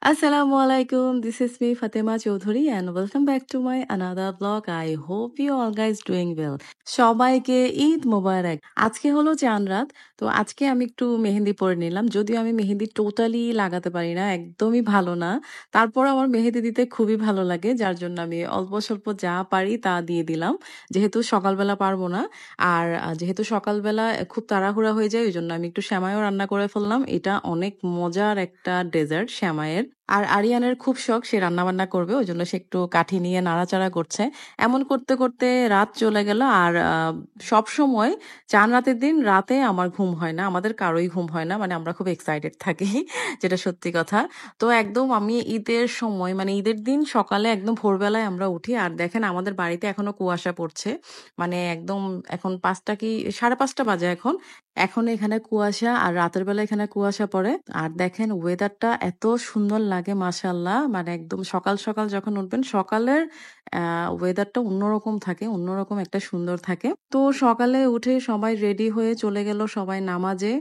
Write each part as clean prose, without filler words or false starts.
Assalamualaikum. This is me Fatima Chaudhary and welcome back to my another vlog. I hope you all guys doing well. সবাইকে ঈদ মোবারক। আজকে হলো চাঁদ রাত। তো আজকে আমি একটু মেহেন্দি পরে নিলাম। যদিও আমি মেহেন্দি টোটালি লাগাতে পারি না, একদমই ভালো না। তারপর আমার মেহেন্দি দিতে খুবই ভালো লাগে, যার জন্য আমি অল্প স্বল্প যা পারি তা দিয়ে দিলাম। যেহেতু সকালবেলা পারবো না, আর যেহেতু সকালবেলা খুব তাড়াহুড়া হয়ে যায়, ওই জন্য আমি একটু সেমাইও রান্না করে ফেললাম। এটা অনেক মজার একটা ডেজার্ট সেমাইয়ের। আর আরিয়ানের খুব শখ, সে রান্নাবান্না করবে, ওই জন্য সে একটু কাঠি নিয়ে নাড়াচাড়া করছে। এমন করতে করতে রাত চলে গেল। আর সব সময় চাঁদ রাতের দিন রাতে আমার ঘুম হয় না, আমাদের কারোই ঘুম হয় না, মানে আমরা খুব এক্সাইটেড থাকি যেটা সত্যি কথা। তো একদম আমি ঈদের সময়, মানে ঈদের দিন সকালে একদম ভোরবেলায় আমরা উঠি, আর দেখেন আমাদের বাড়িতে এখনো কুয়াশা পড়ছে। মানে একদম এখন 5টা কি 5:30 বাজে এখন। এখন এখানে কুয়াশা, আর রাতের বেলা এখানে কুয়াশা পড়ে। আর দেখেন ওয়েদারটা এত সুন্দর লাগে মাশাআল্লাহ। মানে একদম সকাল সকাল যখন উঠবেন, সকালের ওয়েদারটা অন্যরকম থাকে, অন্যরকম একটা সুন্দর থাকে। তো সকালে উঠে সবাই রেডি হয়ে চলে গেল সবাই নামাজে।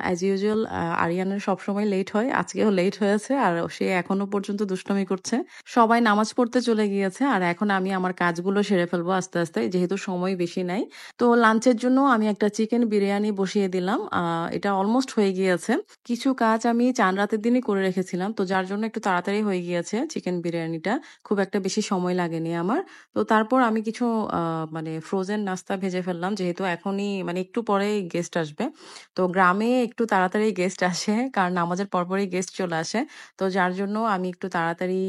অ্যাজ ইউজুয়াল আরিয়ানের সবসময় লেট হয়, আজকেও লেট হয়েছে, আর সে এখনো পর্যন্ত দুষ্টুমি করছে। সবাই নামাজ পড়তে চলে গিয়েছে, আর এখন আমি আমার কাজগুলো সেরে ফেলবো আস্তে আস্তে, যেহেতু সময় বেশি নাই। তো লাঞ্চের জন্য আমি একটা চিকেন বিরিয়ানি বসিয়ে দিলাম। এটা অলমোস্ট হয়ে গিয়েছে। কিছু কাজ আমি চাঁদ রাতের দিনই করে রেখেছিলাম, তো যার জন্য একটু তাড়াতাড়ি হয়ে গিয়েছে চিকেন বিরিয়ানিটা। খুব একটা বেশি সময় লাগেনি আমার। তো তারপর আমি কিছু মানে ফ্রোজেন নাস্তা ভেজে ফেললাম, যেহেতু এখনই মানে একটু পরেই গেস্ট আসবে। তো গ্রামে একটু তাড়াতাড়ি গেস্ট আসে, কারণ নামাজের পরপরই গেস্ট চলে আসে। তো যার জন্য আমি একটু তাড়াতাড়ি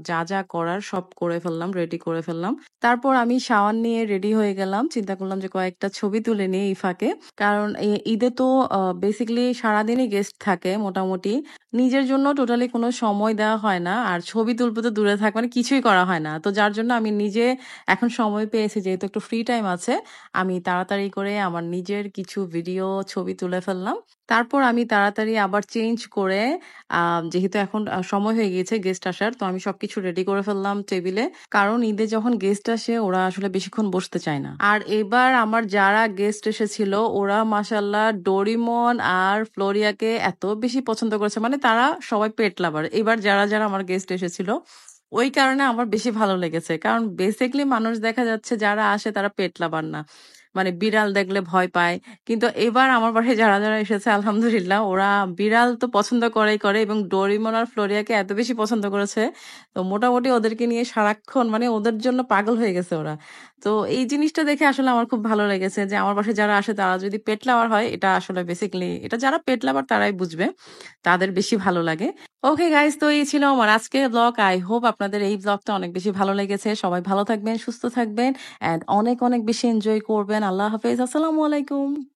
যা যা করার সব করে ফেললাম, রেডি করে ফেললাম। তারপর আমি শাওয়ার নিয়ে রেডি হয়ে গেলাম। চিন্তা করলাম যে কয়েকটা ছবি তুলে নিই এই ফাঁকে। কারণ ঈদে তো বেসিক্যালি সারাদিনই গেস্ট থাকে মোটামুটি। নিজের জন্য টোটালি কোনো সময় দেওয়া হয় না। আর ছবি তুলবো তো দূরে থাক, মানে কিছুই করা হয় না। তো যার জন্য আমি নিজে এখন সময় পেয়েছি, যেহেতু একটু ফ্রি টাইম আছে, আমি তাড়াতাড়ি করে আমার নিজের কিছু ভিডিও ছবি তুলে ফেললাম। তারপর আমি তাড়াতাড়ি আবার চেঞ্জ করে, যেহেতু এখন সময় হয়ে গিয়েছে গেস্ট আসার, তো আমি সবকিছু রেডি করে ফেললাম টেবিলে। কারণ ঈদে যখন গেস্ট আসে ওরা আসলে বেশিক্ষণ বসতে চায় না। আর এবার আমার যারা গেস্ট এসেছিল ওরা মাশাআল্লাহ ডোরিমন আর ফ্লোরিয়াকে এত বেশি পছন্দ করেছে, মানে তারা সবাই পেট লাভার। এবার যারা যারা আমার গেস্ট এসেছিল, ওই কারণে আমার বেশি ভালো লেগেছে। কারণ বেসিক্যালি মানুষ দেখা যাচ্ছে যারা আসে তারা পেট লাভার না, মানে বিড়াল দেখলে ভয় পায়। কিন্তু এবার আমার বাসায় যারা যারা এসেছে আলহামদুলিল্লাহ ওরা বিড়াল তো পছন্দ করেই করে, এবং ডোরিমন আর ফ্লোরিয়াকে এত বেশি পছন্দ করেছে। তো মোটামুটি ওদেরকে নিয়ে সারাক্ষণ মানে ওদের জন্য পাগল হয়ে গেছে ওরা। তো এই জিনিসটা দেখে আসলে আমার খুব ভালো লেগেছে যে আমার বাসায় যারা আসে তারা যদি পেট লাভার হয়, এটা আসলে বেসিক্যালি এটা যারা পেট লাভার তারাই বুঝবে, তাদের বেশি ভালো লাগে। ওকে গাইস, তো এই ছিল আমার আজকের ব্লগ। আই হোপ আপনাদের এই ব্লগটা অনেক বেশি ভালো লেগেছে। সবাই ভালো থাকবেন, সুস্থ থাকবেন, অ্যান্ড অনেক অনেক বেশি এনজয় করবেন। আল্লাহ হাফেজ, আসসালামু আলাইকুম।